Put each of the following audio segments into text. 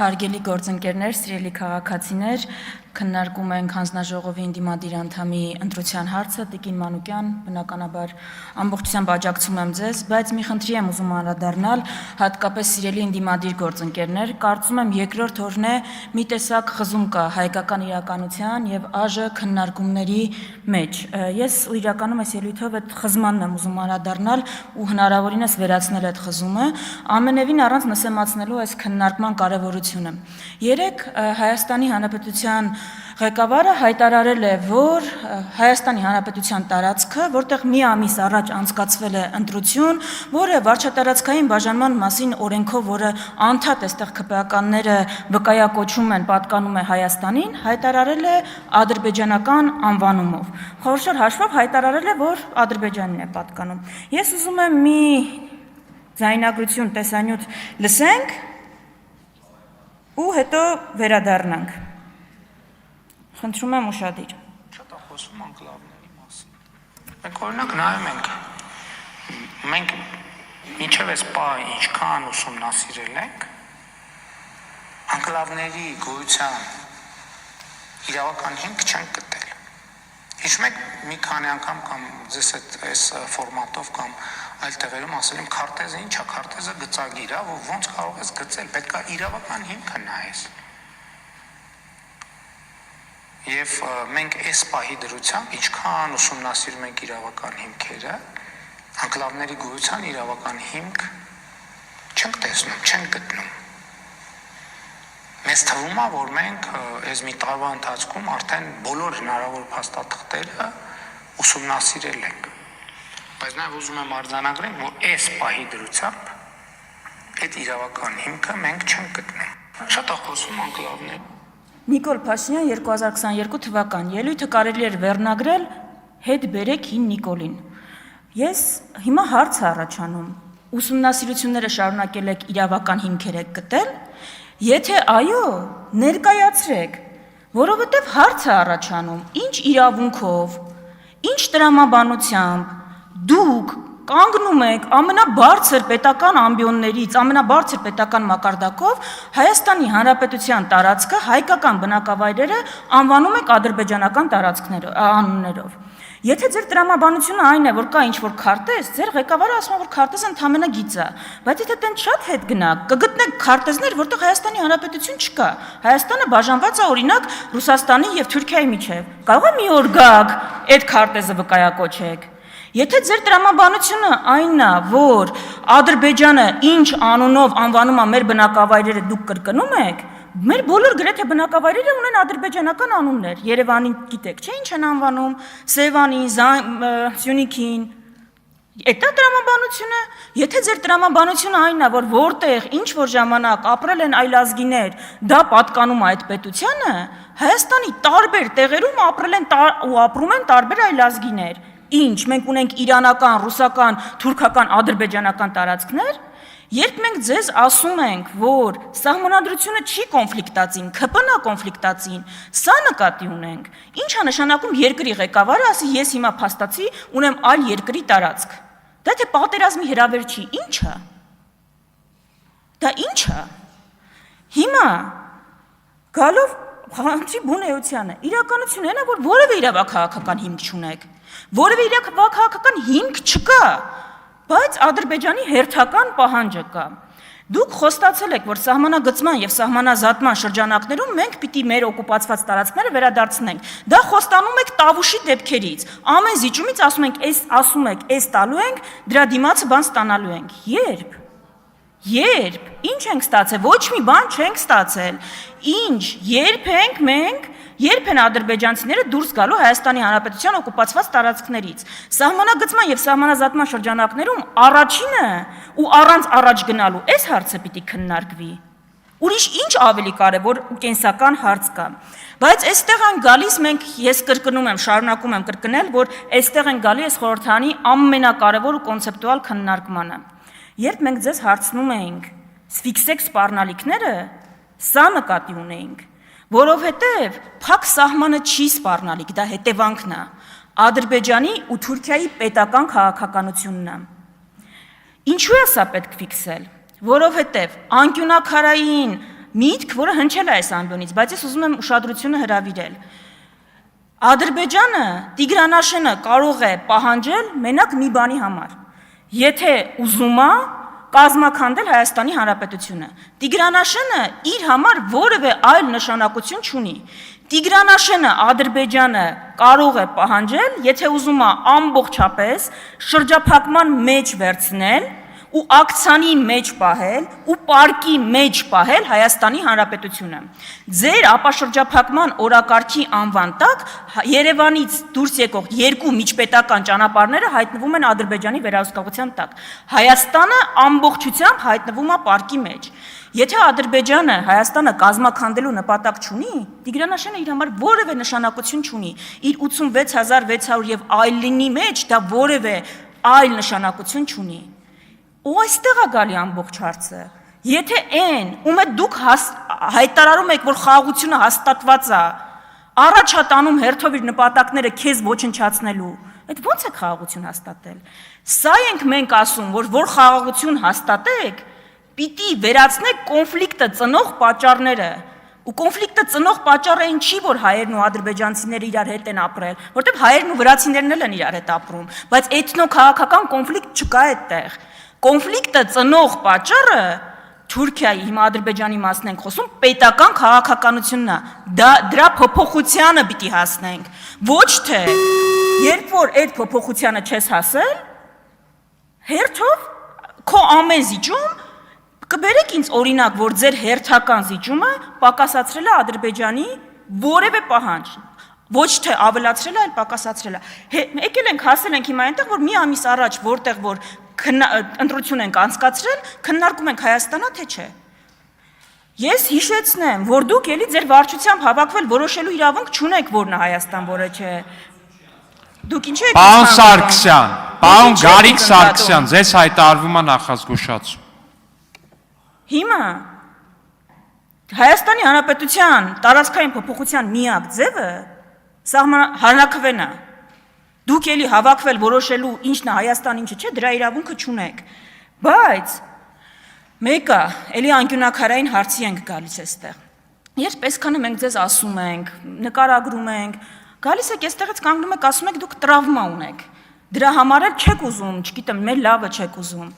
Հարգելի գործընկերներ, սիրելի քաղաքացիներ, քննարկում ենք հանձնաժողովի ընդդիմադիր անդամի ընտրության հարցը, Տիկին Մանուկյան, բնականաբար ամբողջությամբ աջակցում եմ ձեզ, բայց մի խնդրի եմ ուզում անդրադառնալ, հատկապես սիրելի ընդդիմադիր գործընկերներ, կարծում եմ երկրորդ օրն է մի տեսակ խզում կա հայկական իրականության եւ ԱԺ քննարկումների մեջ։ Ես իրականում այս ելույթով այդ խզմանն եմ ուզում անդրադառնալ ու հնարավորինս վերացնել այդ խզումը, ամենևին առանց նսեմացնելու այս քննարկման կարևորությունը։ Երեք Հայաստանի Հանրապետության ղեկավարը հայտարարել է, որ Հայաստանի Հանրապետության տարածքը, որտեղ մի ամիս առաջ անցկացվել է ընտրություն, որը վարչատարածքային բաժանման մասին օրենքով, որը անդադ այստեղ ԿՊԱ-ականները վկայակոչում են, պատկանում է Հայաստանին, հայտարարել է ադրբեջանական անվանումով։ Խորհրդավոր հաշվով հայտարարել է, որ Ադրբեջանին է պատկանում։ Ես ուզում եմ մի ձայնագրություն տեսանյութ լսենք ու հետո վերադառնանք։ Խնդրում եմ ուշադիր։ Շատ խոսում անկլավների մասին։ Մենք օրինակ նայում ենք, մենք ինչև էս պահը ինչքան ուսումնասիրել ենք, անկլավների գոյության իրավական հիմք չենք գտել։ Հիշում եք մի քանի անգամ կամ ձեզ այս ֆորմատով կամ այլ տեղերում ասել եմ քարտեզը ինչ է, քարտեզը գծագիր է, որ ոնց կարող ես գծել, պետք է իրավական հիմքը նայես։ Եվ մենք այս պահի դրությամբ ինչքան ուսումնասիրում ենք իրավական հիմքերը, անկլավների գոյության իրավական հիմք չենք տեսնում, չենք գտնում։ Մեզ թվում է, որ մենք այս մի տարվա ընթացքում արդեն բոլոր հնարավոր փաստաթղթերը ուսումնասիրել ենք։ Բայց նաև ուզում եմ արձանագրել, որ այս պահի դրությամբ այդ իրավական հիմքը մենք չենք գտնում։ Շատ է խոսում անկլավներ։ Նիկոլ Փաշինյան 2022 թվական ելույթը կարելի էր վերնագրել հետ բերեք հին Նիկոլին։ Ես հիմա հարց առաջանում, ուսումնասիրությունները շարունակել եք իրավական հիմքեր եք գտել, եթե այո, ներկայացրեք, որովհետև հարց է առաջանում, ինչ իրավունքով, ինչ տրամաբանությամբ դուք կանգնում եք ամենաբարձր պետական ամբիոններից, ամենաբարձր պետական մակարդակով Հայաստանի Հանրապետության տարածքը, հայկական բնակավայրերը անվանում եք ադրբեջանական անուններով։ Եթե ձեր տրամաբանությունը այն է, որ կա ինչ-որ քարտեզ, ձեր ղեկավարը ասում է, որ քարտեզը ընդհանրապես գիծ է, բայց եթե դեն շատ հետ գնաք, կգտնեք քարտեզներ, որտեղ Հայաստանի Հանրապետություն չկա։ Հայաստանը բաժանված է օրինակ Ռուսաստանի եւ Թուրքիայի միջև։ Կարող է մի օր գաք, այդ քարտեզը վկայակոչեք։ Եթե ձեր տրամաբանությունը այնն է, որ Ադրբեջանը ինչ անունով անվանում է մեր բնակավայրերը դուք կրկնում եք, մեր բոլոր գրեթե բնակավայրերը ունեն ադրբեջանական անուններ։ Երևանին գիտեք, չէ՞ ինչ են անվանում, Սևանին, Սյունիքին։ Այդ է տրամաբանությունը։ Եթե ձեր տրամաբանությունը այնն է, որ որտեղ ինչ որ ժամանակ ապրել են այլազգիներ, դա պատկանում է այդ պետությանը, Հայաստանի տարբեր տեղերում ապրել են ու ապրում են տարբեր այլազգիներ։ Ինչ, մենք ունենք իրանական, ռուսական, թուրքական, ադրբեջանական տարածքներ, երբ մենք ձեզ ասում ենք, որ սահմանադրությունը չի կոնֆլիկտացին, ԿՊՆ-ը կոնֆլիկտացին, սա նկատի ունենք, ինչ է նշանակում երկրի ղեկավարը ասի ես հիմա փաստացի ունեմ այլ երկրի տարածք։ Դա թե պատերազմի հրավեր չի, ինչ է։ Դա ինչ է։ Հիմա գալով խնդրի բուն էությանը, իրականությունն է, որ որևէ իրավաքաղաքական հիմք չունեք, որևէ իրավաքաղաքական հիմք չկա, բայց Ադրբեջանի հերթական պահանջը կա։ Դուք խոստացել եք, որ սահմանագծման եւ սահմանազատման շրջանակներում մենք պիտի մեր օկուպացված տարածքները վերադարձնենք։ Դա խոստանում եք Տավուշի դեպքերից։ Ամեն զիջումից ասում եք, այս տալու ենք, դրա դիմացը բան ստանալու ենք։ Երբ, ինչ ենք ստացել, ոչ մի բան չենք ստացել, ինչ, երբ են ադրբեջանցիները դուրս գալու Հայաստանի Հանրապետության օկուպացված տարածքներից, սահմանագծման և սահմանազատման շրջանակներում առաջինը ու առանց առաջ գնալու այս հարցը պիտի քննարկվի, ուրիշ ինչ ավելի կարևոր ու կենսական հարց կա, բայց այստեղ են գալիս մենք, ես կրկնում եմ, շարունակում եմ կրկնել, որ այստեղ են գալի այս խորհրդարանի ամենակարևոր ու կոնցեպտուալ քննարկմանը։ Երբ մենք ձեզ հարցնում էինք, սֆիքսեք սպառնալիքները, սա նկատի ունեինք, որովհետև փակ սահմանը չի սպառնալիք, դա հետևանքն է, Ադրբեջանի ու Թուրքիայի պետական քաղաքականությունն է։ Ինչու է սա պետք ֆիքսել, որովհետև անկյունակարային միտք, որը հնչել է այս ամբիոնից, բայց ես ուզում եմ ուշադրությունը հրավիրել։ Ադրբեջանը, Տիգրանաշենը կարող է պահանջել մենակ մի բանի համար։ Եթե ուզում է կազմաքանդել Հայաստանի Հանրապետությունը։ Տիգրանաշենը իր համար որևէ այլ նշանակություն չունի։ Տիգրանաշենը Ադրբեջանը կարող է պահանջել, եթե ուզում է ամբողջապես շրջափակման մեջ վերցնել ու ակցիանի մեջ պահել ու պարկի մեջ պահել Հայաստանի Հանրապետությունը։ Ձեր ապաշրջափակման օրակարգի անվան տակ Երևանից դուրս եկող երկու միջպետական ճանապարհները հայտնվում են Ադրբեջանի վերահսկողության տակ։ Հայաստանը ամբողջությամբ հայտնվում է պարկի մեջ։ Եթե Ադրբեջանը Հայաստանը կազմաքանդելու նպատակ չունի, Տիգրանաշենը իր համար որևէ նշանակություն չունի։ Իր 86600 եւ այլնի մեջ դա որևէ այլ նշանակություն չունի։ Ու այստեղ է գալի ամբողջ հարցը։ Եթե այն, ում է դուք հայտարարում եք, որ խաղաղությունը հաստատված է, առաջ է տանում հերթով իր նպատակները քեզ ոչնչացնելու, այդ ո՞նց է խաղաղություն հաստատել։ Սա ենք մենք ասում, որ խաղաղություն հաստատեք, պիտի վերացնեք կոնֆլիկտը ծնող պատճառները։ Ու կոնֆլիկտը ծնող պատճառը այն չի, որ հայերն ու ադրբեջանցիները իրար հետ են ապրել, որտեղ հայերն ու վրացիներն էլ են իրար հետ ապրում, բայց էթնո-քաղաքական կոնֆլիկտ չկա այդտեղ։ Կոնֆլիկտը ծնող պատճառը Թուրքիայի, հիմա Ադրբեջանի մասն ենք խոսում, պետական քաղաքականությունն է։ Դրա փոփոխությանը պիտի հասնենք։ Ոչ թե երբ որ այդ փոփոխությանը չես հասել, հերթով քո ամեն զիջում կբերեք ինձ օրինակ, որ ձեր հերթական զիջումը պակասացրել է Ադրբեջանի որևէ պահանջ, ոչ թե ավելացրել է, այլ պակասացրել է։ Եկել ենք, հասել ենք հիմա այնտեղ, որ մի ամիս առաջ, որտեղ որ ընտրություն ենք անցկացրել, քննարկում ենք Հայաստանա, թե չէ։ Ես հիշեցնեմ, որ դուք էլի ձեր վարչությամբ հավաքվել որոշելու իրավունք չունեք, որն է Հայաստան, որը չէ։ Դուք ինչ եք Պարոն Սարգսյան, պարոն Գարիկ Սարգսյան, ձեզ հայտարարվում է նախազգուշացում։ Հիմա Հայաստանի Հանրապետության տարածքային փոփոխության միակ ձևը հանրաքվեն է։ Դուք էլի հավաքվել որոշելու ինչն է Հայաստան, ինչը չէ, դրա իրավունքը չունեք։ Բայց մեկը էլի անկյունակարային հարցի ենք գալիս այստեղ։ Երբ այսքանը մենք ձեզ ասում ենք, նկարագրում ենք, գալիս եք այստեղից կանգնում եք, ասում եք դուք տրավմա ունեք։ Դրա համար էլ չեք ուզում, չգիտեմ, մեր լավը չեք ուզում։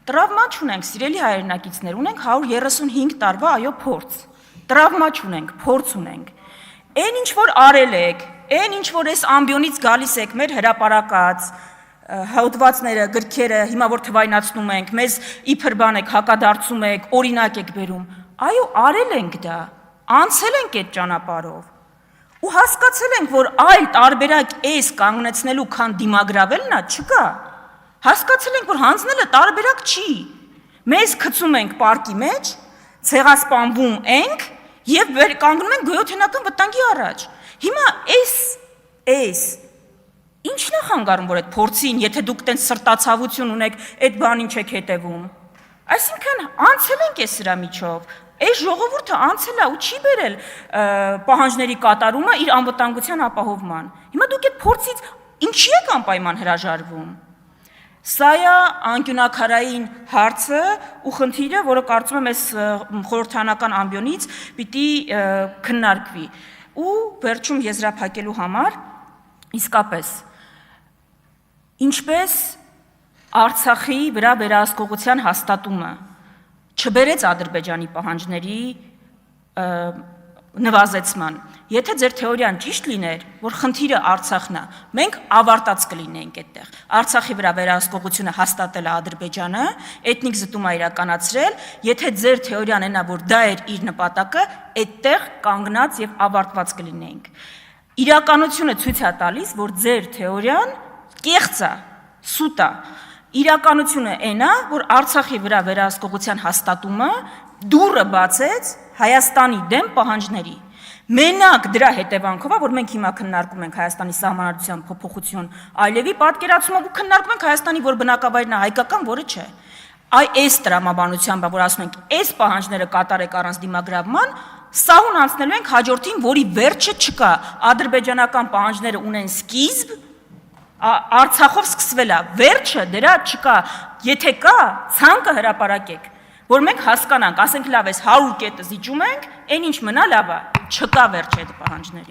Տրավմա չունենք, սիրելի հայրենակիցներ, ունենք 135 տարվա այո փորձ։ Տրավմա չունենք, փորձ ունենք։ Այն ինչ որ արել եք, այն ինչ որ այս ամբիոնից գալիս եք, մեր հրապարակած հոդվածները, գրքերը, հիմա որ թվայնացնում ենք, մեզ իբր բան եք, հակադարձում եք, օրինակ եք բերում, այո, արել ենք դա, անցել ենք այդ ճանապարհով։ Ու հասկացել ենք, որ այլ տարբերակ էս կանգնեցնելու, քան դիմագրավելն է, չկա։ Հասկացել ենք, որ հանձնելը տարբերակ չի։ Մեզ գցում ենք պարկի մեջ, ցեղասպանվում ենք եւ կանգնում ենք գոյութենական վտանգի առաջ։ Հիմա էս ինչն է խանգարում, որ այդ փորձին, եթե դուք տենց սրտացավություն ունեք, այդ բանին չեք հետևում։ Այսինքն անցել ենք այս սրա միջով։ Այս ժողովուրդը անցել է ու չի բերել պահանջների կատարումը իր անվտանգության ապահովման։ Հիմա դուք այդ փորձից ինչի եք անպայման հրաժարվում։ Սա է անկյունակարային հարցը ու խնդիրը, որը կարծում եմ այս խորհրդանական ամբիոնից պիտի քննարկվի։ Ու վերջում եզրափակելու համար իսկապես ինչպես Արցախի վրա վերահսկողության հաստատումը չբերեց Ադրբեջանի պահանջների նվազեցման։ Եթե ձեր թեորիան ճիշտ լիներ, որ խնդիրը Արցախն է, մենք ավարտած կլինեինք այդտեղ։ Արցախի վրա վերահսկողությունը հաստատել է Ադրբեջանը, էթնիկ զտում է իրականացրել, եթե ձեր թեորիան այնա, որ դա էր իր նպատակը, այդտեղ կանգնած եւ ավարտված կլինեինք։ Իրականությունը ցույց է տալիս, որ ձեր թեորիան կեղծ է, սուտ է։ Իրականությունը այն է, որ Արցախի վրա վերահսկողության հաստատումը դուռը բացեց Հայաստանի դեմ պահանջների։ Մենակ դրա հետևանքով է, որ մենք հիմա քննարկում ենք Հայաստանի սահմանադրության փոփոխություն, այլևի պատկերացումով ու քննարկում ենք Հայաստանի, որ բնակավայրն է հայկական, որը չէ։ Այս տրամաբանությամբ է, որ ասում ենք, այս պահանջները կատարեք առանց դիմագրավման, սահուն անցնելու ենք հաջորդին, որի վերջը չկա։ Ադրբեջանական պահանջները ունեն սկիզբ, Արցախով սկսվել է, վերջը դրա չկա, եթե կա, ցանկը հրապարակեք, որ մենք հասկանանք, ասենք լավ էս 100 կետը զիջում ենք, այն ինչ մնա լավ է, չկա վերջ այդ պահանջների։